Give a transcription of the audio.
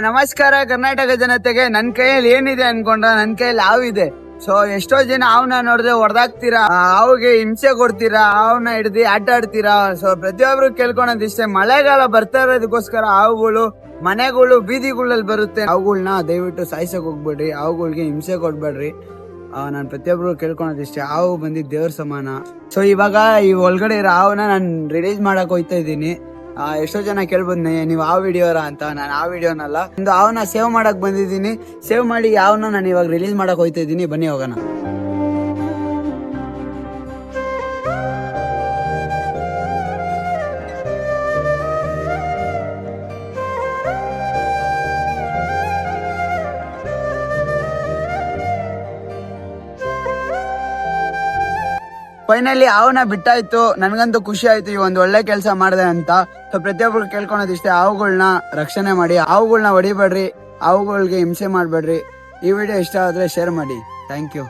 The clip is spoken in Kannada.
ನಮಸ್ಕಾರ ಕರ್ನಾಟಕ ಜನತೆಗೆ. ನನ್ ಕೈಯಲ್ಲಿ ಏನಿದೆ ಅನ್ಕೊಂಡ್ರ, ನನ್ ಕೈಯಲ್ಲಿ ಹಾವಿದೆ. ಸೊ ಎಷ್ಟೋ ಜನ ಹಾವನ್ನ ನೋಡಿದ್ರೆ ಹೊಡೆದಾಕ್ತೀರಾ, ಹಾವಿಗೆ ಹಿಂಸೆ ಕೊಡ್ತೀರಾ, ಹಾವನ್ನ ಹಿಡ್ದು ಆಟ ಆಡ್ತೀರಾ. ಸೊ ಪ್ರತಿಯೊಬ್ರು ಕೇಳ್ಕೊಳೋದಿಷ್ಟೇ, ಮಳೆಗಾಲ ಬರ್ತಾ ಇರೋದಕ್ಕೋಸ್ಕರ ಹಾವುಗಳು ಮನೆಗಳು ಬೀದಿಗಳಲ್ಲಿ ಬರುತ್ತೆ. ಹಾವುಗಳನ್ನ ದಯವಿಟ್ಟು ಸಾಯಿಸಕ್ ಹೋಗ್ಬೇಡ್ರಿ, ಹಾವುಗಳಿಗೆ ಹಿಂಸೆ ಕೊಡ್ಬೇಡ್ರಿ. ನಾನ್ ಪ್ರತಿಯೊಬ್ರು ಕೇಳ್ಕೊಳೋದಿಷ್ಟೇ, ಹಾವು ಬಂದಿದ್ ದೇವ್ರ ಸಮಾನ. ಸೊ ಇವಾಗ ಈ ಒಳಗಡೆ ಇರೋ ಹಾವನ್ನ ನಾನು ರಿಲೀಸ್ ಮಾಡಕ್ ಹೋಯ್ತಾ ಇದ್ದೀನಿ. ಎಷ್ಟೋ ಜನ ಕೇಳ್ಬೋದು ನೀವು ಆ ವಿಡಿಯೋರ ಅಂತ. ನಾನು ಆ ವಿಡಿಯೋನಲ್ಲ, ಒಂದು ಹಾವನ್ನ ಸೇವ್ ಮಾಡಕ್ ಬಂದಿದ್ದೀನಿ. ಸೇವ್ ಮಾಡಿ ಯಾವನ್ನ ನಾನು ಇವಾಗ ರಿಲೀಸ್ ಮಾಡಕ್ ಹೋಯ್ತಾ ಇದ್ದೀನಿ. ಬನ್ನಿ ಹೋಗೋಣ. ಫೈನಲಿ ಹಾವನ್ನ ಬಿಟ್ಟಾಯ್ತು. ನನ್ಗಂತೂ ಖುಷಿ ಆಯ್ತು, ಈ ಒಂದು ಒಳ್ಳೆ ಕೆಲಸ ಮಾಡಿದೆ ಅಂತ. ಸೊ ಪ್ರತಿಯೊಬ್ರು ಕೇಳ್ಕೊಳೋದಿಷ್ಟೇ, ಹಾವುಗಳನ್ನ ರಕ್ಷಣೆ ಮಾಡಿ, ಹಾವುಗಳನ್ನ ಹೊಡಿಬೇಡ್ರಿ, ಹಾವುಗಳಿಗೆ ಹಿಂಸೆ ಮಾಡ್ಬೇಡ್ರಿ. ಈ ವಿಡಿಯೋ ಇಷ್ಟ ಆದ್ರೆ ಶೇರ್ ಮಾಡಿ. Thank you.